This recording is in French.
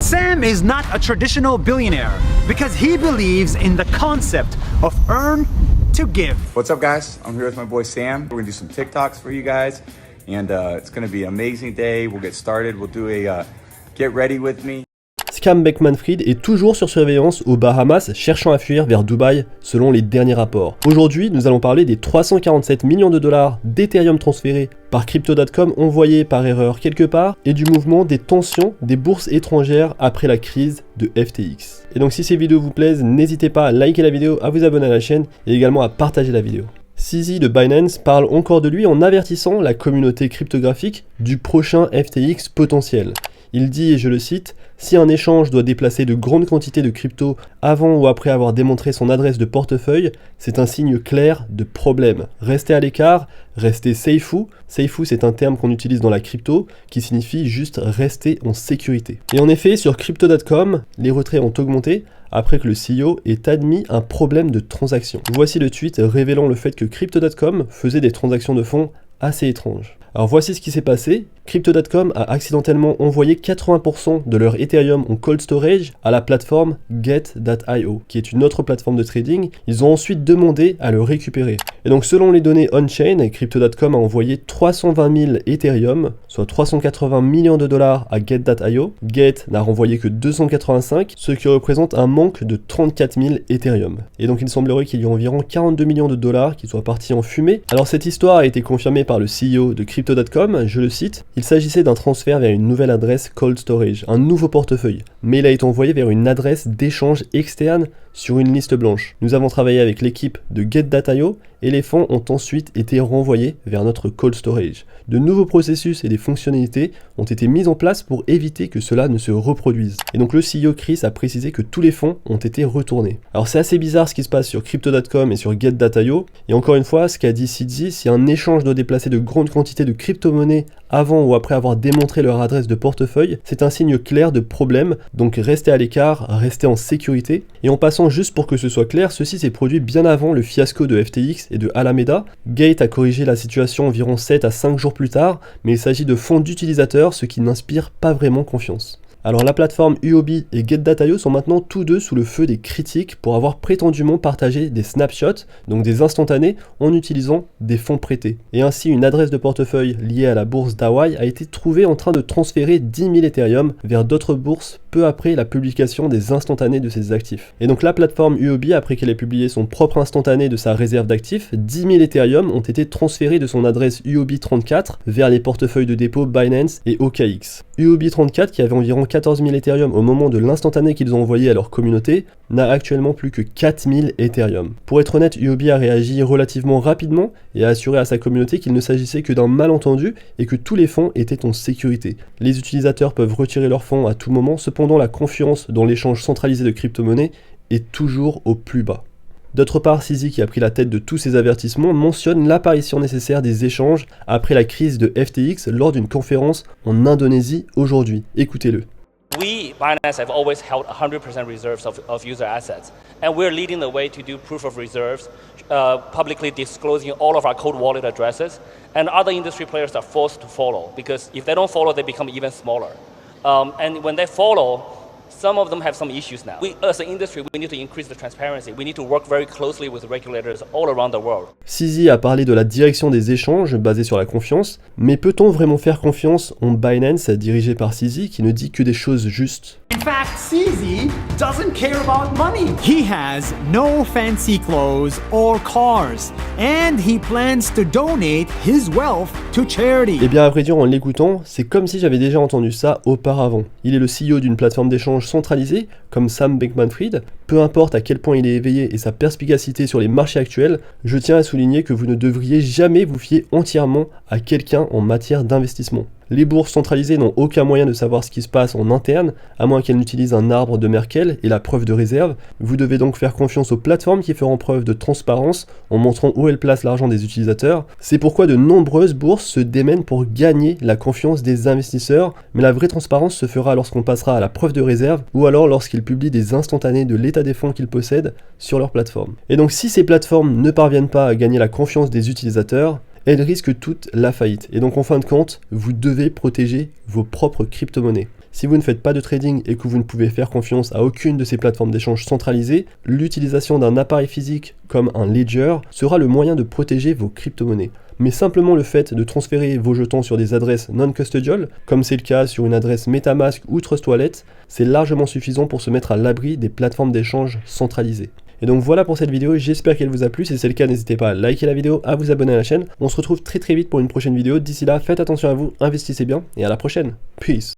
Sam is not a traditional billionaire because he believes in the concept of earn to give. What's up, guys? I'm here with my boy Sam. We're gonna do some TikToks for you guys, and it's gonna be an amazing day. We'll get started. We'll do a get ready with me. Sam Bankman-Fried est toujours sur surveillance aux Bahamas, cherchant à fuir vers Dubaï, selon les derniers rapports. Aujourd'hui, nous allons parler des 347 millions de dollars d'Ethereum transférés par Crypto.com envoyés par erreur quelque part, et du mouvement des tensions des bourses étrangères après la crise de FTX. Et donc si ces vidéos vous plaisent, n'hésitez pas à liker la vidéo, à vous abonner à la chaîne, et également à partager la vidéo. CZ de Binance parle encore de lui en avertissant la communauté cryptographique du prochain FTX potentiel. Il dit, et je le cite, « Si un échange doit déplacer de grandes quantités de crypto avant ou après avoir démontré son adresse de portefeuille, c'est un signe clair de problème. Restez à l'écart, restez safeu. Safeu, c'est un terme qu'on utilise dans la crypto qui signifie juste rester en sécurité. » Et en effet, sur Crypto.com, les retraits ont augmenté après que le CEO ait admis un problème de transaction. Voici le tweet révélant le fait que Crypto.com faisait des transactions de fonds assez étranges. Alors voici ce qui s'est passé. Crypto.com a accidentellement envoyé 80% de leur Ethereum en cold storage à la plateforme Get.io, qui est une autre plateforme de trading. Ils ont ensuite demandé à le récupérer. Et donc selon les données on-chain, Crypto.com a envoyé 320 000 Ethereum, soit 380 millions de dollars à Get.io. Get n'a renvoyé que 285, ce qui représente un manque de 34 000 Ethereum. Et donc il semblerait qu'il y ait environ 42 millions de dollars qui soient partis en fumée. Alors cette histoire a été confirmée par le CEO de Crypto.com, je le cite. Il s'agissait d'un transfert vers une nouvelle adresse cold storage, un nouveau portefeuille, mais il a été envoyé vers une adresse d'échange externe sur une liste blanche. Nous avons travaillé avec l'équipe de Get.io et les fonds ont ensuite été renvoyés vers notre cold storage. De nouveaux processus et des fonctionnalités ont été mis en place pour éviter que cela ne se reproduise. Et donc le CEO Chris a précisé que tous les fonds ont été retournés. Alors c'est assez bizarre ce qui se passe sur Crypto.com et sur Get.io. Et encore une fois, ce qu'a dit CZ, si un échange doit déplacer de grandes quantités de crypto-monnaies avant ou après avoir démontré leur adresse de portefeuille, c'est un signe clair de problème, donc restez à l'écart, restez en sécurité. Et en passant juste pour que ce soit clair, ceci s'est produit bien avant le fiasco de FTX et de Alameda. Gate a corrigé la situation environ 7 à 5 jours plus tard, mais il s'agit de fonds d'utilisateurs, ce qui n'inspire pas vraiment confiance. Alors la plateforme Huobi et Get.io sont maintenant tous deux sous le feu des critiques pour avoir prétendument partagé des snapshots, donc des instantanés, en utilisant des fonds prêtés. Et ainsi une adresse de portefeuille liée à la bourse d'Hawaï a été trouvée en train de transférer 10 000 Ethereum vers d'autres bourses peu après la publication des instantanés de ses actifs. Et donc la plateforme Huobi, après qu'elle ait publié son propre instantané de sa réserve d'actifs, 10 000 Ethereum ont été transférés de son adresse Huobi34 vers les portefeuilles de dépôt Binance et OKX. Huobi34, qui avait environ 14 000 Ethereum au moment de l'instantané qu'ils ont envoyé à leur communauté, n'a actuellement plus que 4 000 Ethereum. Pour être honnête, Huobi a réagi relativement rapidement et a assuré à sa communauté qu'il ne s'agissait que d'un malentendu et que tous les fonds étaient en sécurité. Les utilisateurs peuvent retirer leurs fonds à tout moment, cependant la confiance dans l'échange centralisé de crypto-monnaies est toujours au plus bas. D'autre part, CZ, qui a pris la tête de tous ces avertissements, mentionne l'apparition nécessaire des échanges après la crise de FTX lors d'une conférence en Indonésie aujourd'hui. Écoutez-le. We, Binance, have always held 100% reserves of user assets. And we're leading the way to do proof of reserves, publicly disclosing all of our cold wallet addresses. And other industry players are forced to follow, because if they don't follow, they become even smaller. And when they follow, some of them have some issues now. We, as an industry, we need to increase the transparency. We need to work very closely with regulators all around the world. CZ a parlé de la direction des échanges basée sur la confiance, mais peut-on vraiment faire confiance en Binance dirigé par CZ qui ne dit que des choses justes? In fact, CZ doesn't care about money. He has no fancy clothes or cars, and he plans to donate his wealth to charity. Eh bien, à vrai dire, en l'écoutant, c'est comme si j'avais déjà entendu ça auparavant. Il est le CEO d'une plateforme d'échange centralisée, comme Sam Bankman-Fried. Peu importe à quel point il est éveillé et sa perspicacité sur les marchés actuels, je tiens à souligner que vous ne devriez jamais vous fier entièrement à quelqu'un en matière d'investissement. Les bourses centralisées n'ont aucun moyen de savoir ce qui se passe en interne, à moins qu'elles n'utilisent un arbre de Merkel et la preuve de réserve. Vous devez donc faire confiance aux plateformes qui feront preuve de transparence en montrant où elles placent l'argent des utilisateurs. C'est pourquoi de nombreuses bourses se démènent pour gagner la confiance des investisseurs, mais la vraie transparence se fera lorsqu'on passera à la preuve de réserve ou alors lorsqu'ils publient des instantanés de l'état des fonds qu'ils possèdent sur leur plateforme. Et donc si ces plateformes ne parviennent pas à gagner la confiance des utilisateurs, elles risquent toute la faillite. Et donc en fin de compte, vous devez protéger vos propres crypto-monnaies. Si vous ne faites pas de trading et que vous ne pouvez faire confiance à aucune de ces plateformes d'échange centralisées, l'utilisation d'un appareil physique comme un ledger sera le moyen de protéger vos crypto-monnaies. Mais simplement le fait de transférer vos jetons sur des adresses non custodial, comme c'est le cas sur une adresse MetaMask ou Trust Wallet, c'est largement suffisant pour se mettre à l'abri des plateformes d'échange centralisées. Et donc voilà pour cette vidéo, j'espère qu'elle vous a plu. Si c'est le cas, n'hésitez pas à liker la vidéo, à vous abonner à la chaîne. On se retrouve très vite pour une prochaine vidéo. D'ici là, faites attention à vous, investissez bien et à la prochaine. Peace.